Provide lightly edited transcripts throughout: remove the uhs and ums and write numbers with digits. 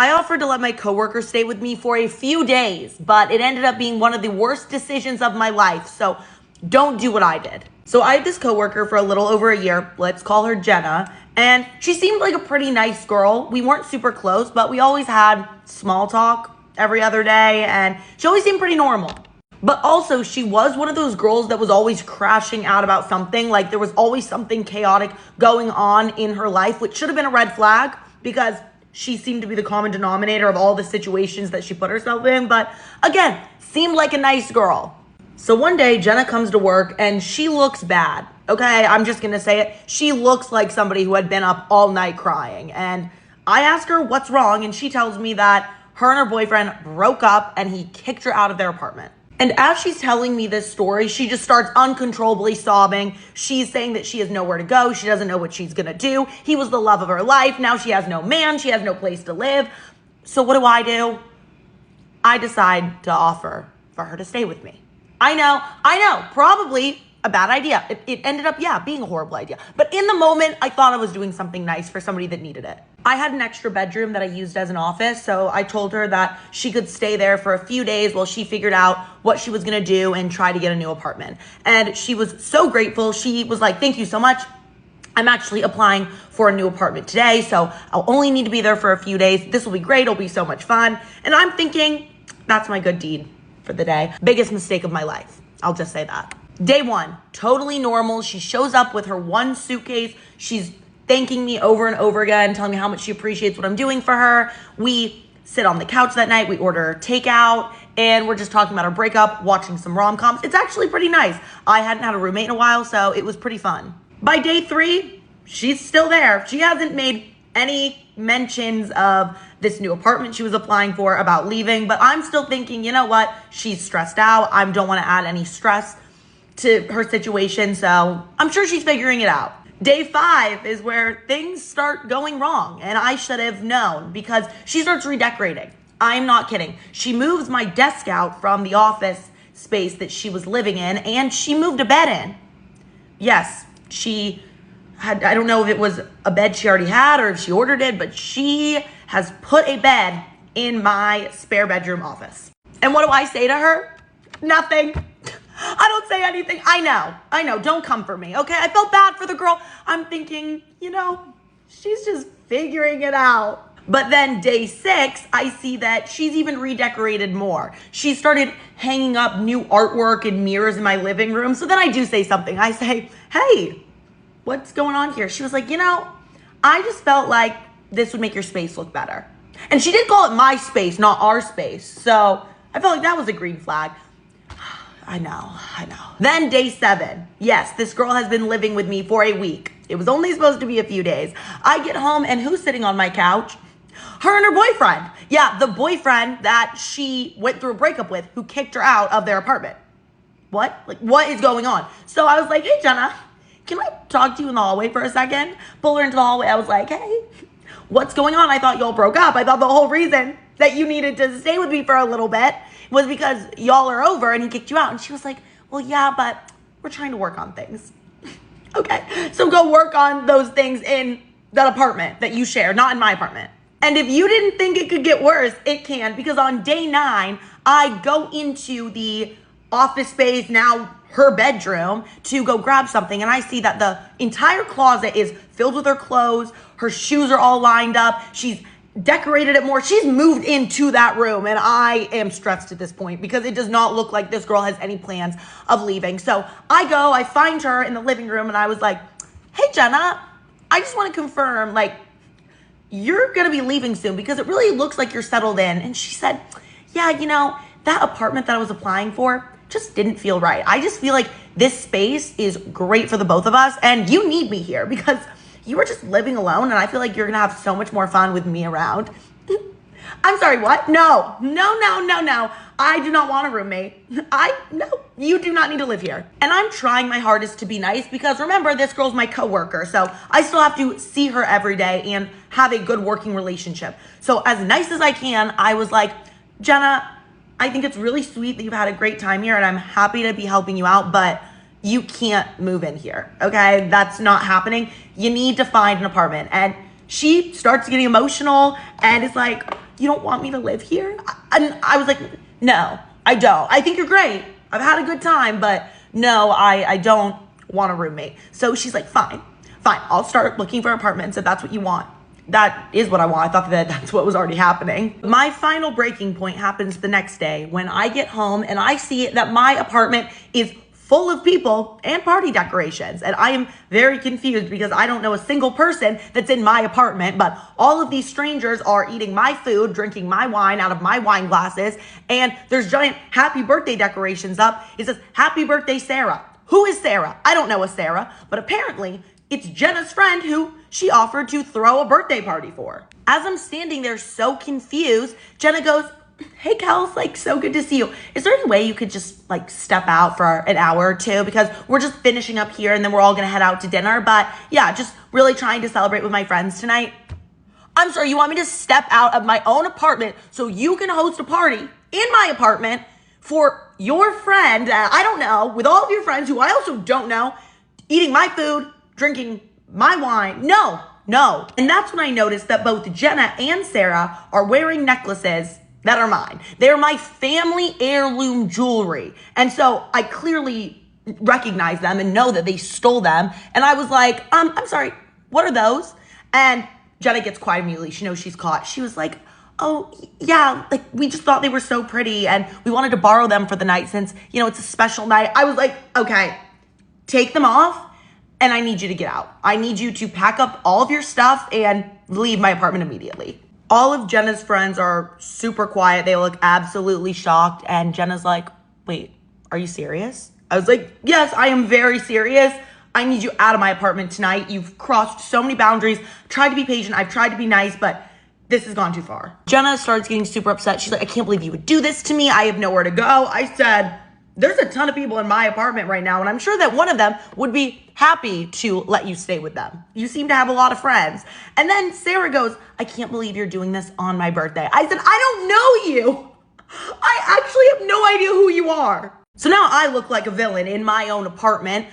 I offered to let my coworker stay with me for a few days, but it ended up being one of the worst decisions of my life, so don't do what I did. So I had this coworker for a little over a year, let's call her Jenna, and she seemed like a pretty nice girl. We weren't super close, but we always had small talk every other day, and she always seemed pretty normal. But also, she was one of those girls that was always crashing out about something. Like, there was always something chaotic going on in her life, which should have been a red flag because she seemed to be the common denominator of all the situations that she put herself in. But again, seemed like a nice girl. So one day, Jenna comes to work and she looks bad. Okay, I'm just going to say it. She looks like somebody who had been up all night crying. And I ask her what's wrong, and she tells me that her and her boyfriend broke up and he kicked her out of their apartment. And as she's telling me this story, she just starts uncontrollably sobbing. She's saying that she has nowhere to go. She doesn't know what she's gonna do. He was the love of her life. Now she has no man. She has no place to live. So what do? I decide to offer for her to stay with me. I know, probably a bad idea. It ended up, being a horrible idea. But in the moment, I thought I was doing something nice for somebody that needed it. I had an extra bedroom that I used as an office, so I told her that she could stay there for a few days while she figured out what she was gonna do and try to get a new apartment. And she was so grateful. She was like, thank you so much. I'm actually applying for a new apartment today, so I'll only need to be there for a few days. This will be great, it'll be so much fun. And I'm thinking, that's my good deed for the day. Biggest mistake of my life, I'll just say that. Day one, totally normal. She shows up with her one suitcase. She's thanking me over and over again, telling me how much she appreciates what I'm doing for her. We sit on the couch that night, we order takeout, and we're just talking about our breakup, watching some rom-coms. It's actually pretty nice. I hadn't had a roommate in a while, so it was pretty fun. By day three, she's still there. She hasn't made any mentions of this new apartment she was applying for, about leaving, but I'm still thinking, you know what? She's stressed out. I don't want to add any stress to her situation, so I'm sure she's figuring it out. Day 5 is where things start going wrong, and I should have known because she starts redecorating. I'm not kidding. She moves my desk out from the office space that she was living in, and she moved a bed in. Yes, she had, I don't know if it was a bed she already had or if she ordered it, but she has put a bed in my spare bedroom office. And what do I say to her? Nothing. I don't say anything. I know. Don't come for me, okay? I felt bad for the girl. I'm thinking, she's just figuring it out. But then day 6, I see that she's even redecorated more. She started hanging up new artwork and mirrors in my living room. So then I do say something. I say, hey, what's going on here? She was like, I just felt like this would make your space look better. And she did call it my space, not our space. So I felt like that was a green flag. I know. Then day 7. Yes, this girl has been living with me for a week. It was only supposed to be a few days. I get home and who's sitting on my couch? Her and her boyfriend. Yeah, the boyfriend that she went through a breakup with who kicked her out of their apartment. What? What is going on? So I was like, hey, Jenna, can I talk to you in the hallway for a second? Pull her into the hallway. I was like, hey, what's going on? I thought y'all broke up. I thought the whole reason that you needed to stay with me for a little bit was because y'all are over and he kicked you out. And she was like, well, yeah, but we're trying to work on things. Okay, so go work on those things in that apartment that you share, not in my apartment. And if you didn't think it could get worse, it can, because on day 9, I go into the office space, now her bedroom, to go grab something. And I see that the entire closet is filled with her clothes. Her shoes are all lined up. She's decorated it more. She's moved into that room, and I am stressed at this point because it does not look like this girl has any plans of leaving. So I find her in the living room, and I was like, hey, Jenna, I just want to confirm, you're going to be leaving soon because it really looks like you're settled in. And she said, yeah, that apartment that I was applying for just didn't feel right. I just feel like this space is great for the both of us, and you need me here because you were just living alone, and I feel like you're gonna have so much more fun with me around. I'm sorry, what? No. I do not want a roommate. No, you do not need to live here. And I'm trying my hardest to be nice because remember, this girl's my coworker, so I still have to see her every day and have a good working relationship. So as nice as I can, I was like, Jenna, I think it's really sweet that you've had a great time here, and I'm happy to be helping you out, but you can't move in here, okay? That's not happening. You need to find an apartment. And she starts getting emotional and is like, you don't want me to live here? And I was like, no, I don't. I think you're great. I've had a good time, but no, I don't want a roommate. So she's like, fine, I'll start looking for apartments if that's what you want. That is what I want. I thought that that's what was already happening. My final breaking point happens the next day when I get home and I see that my apartment is full of people and party decorations. And I am very confused because I don't know a single person that's in my apartment, but all of these strangers are eating my food, drinking my wine out of my wine glasses, and there's giant happy birthday decorations up. It says, happy birthday, Sarah. Who is Sarah? I don't know a Sarah, but apparently it's Jenna's friend who she offered to throw a birthday party for. As I'm standing there so confused, Jenna goes, hey, Kels, like, so good to see you. Is there any way you could just, like, step out for an hour or two? Because we're just finishing up here and then we're all gonna head out to dinner. But yeah, just really trying to celebrate with my friends tonight. I'm sorry, you want me to step out of my own apartment so you can host a party in my apartment for your friend, I don't know, with all of your friends who I also don't know, eating my food, drinking my wine? No. And that's when I noticed that both Jenna and Sarah are wearing necklaces that are mine. They're my family heirloom jewelry. And so I clearly recognize them and know that they stole them. And I was like, I'm sorry, what are those? And Jenna gets quiet immediately. She knows she's caught. She was like, oh, yeah, like, we just thought they were so pretty and we wanted to borrow them for the night since, you know, it's a special night. I was like, okay, take them off and I need you to get out. I need you to pack up all of your stuff and leave my apartment immediately. All of Jenna's friends are super quiet. They look absolutely shocked. And Jenna's like, wait, are you serious? I was like, yes, I am very serious. I need you out of my apartment tonight. You've crossed so many boundaries. Tried to be patient. I've tried to be nice, but this has gone too far. Jenna starts getting super upset. She's like, I can't believe you would do this to me. I have nowhere to go. I said, there's a ton of people in my apartment right now, and I'm sure that one of them would be happy to let you stay with them. You seem to have a lot of friends. And then Sarah goes, I can't believe you're doing this on my birthday. I said, I don't know you. I actually have no idea who you are. So now I look like a villain in my own apartment.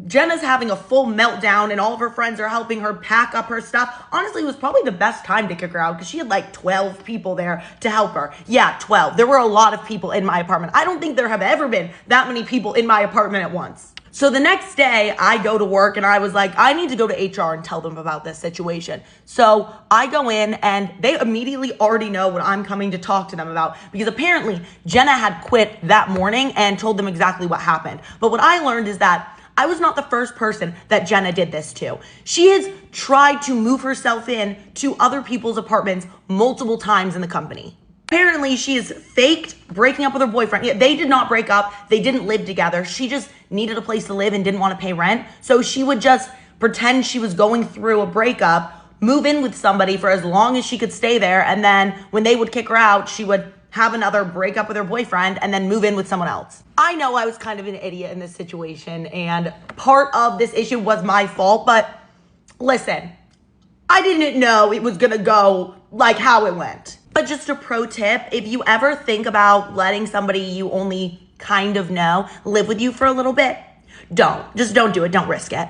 Jenna's having a full meltdown and all of her friends are helping her pack up her stuff. Honestly, it was probably the best time to kick her out because she had like 12 people there to help her. Yeah, 12. There were a lot of people in my apartment. I don't think there have ever been that many people in my apartment at once. So the next day I go to work and I was like, I need to go to HR and tell them about this situation. So I go in and they immediately already know what I'm coming to talk to them about because apparently Jenna had quit that morning and told them exactly what happened. But what I learned is that I was not the first person that Jenna did this to. She has tried to move herself in to other people's apartments multiple times in the company. Apparently, she has faked breaking up with her boyfriend. Yeah, they did not break up. They didn't live together. She just needed a place to live and didn't want to pay rent. So she would just pretend she was going through a breakup, move in with somebody for as long as she could stay there. And then when they would kick her out, she would have another breakup with her boyfriend and then move in with someone else. I know I was kind of an idiot in this situation and part of this issue was my fault, but listen, I didn't know it was gonna go like how it went. But just a pro tip, if you ever think about letting somebody you only kind of know live with you for a little bit, just don't do it, don't risk it.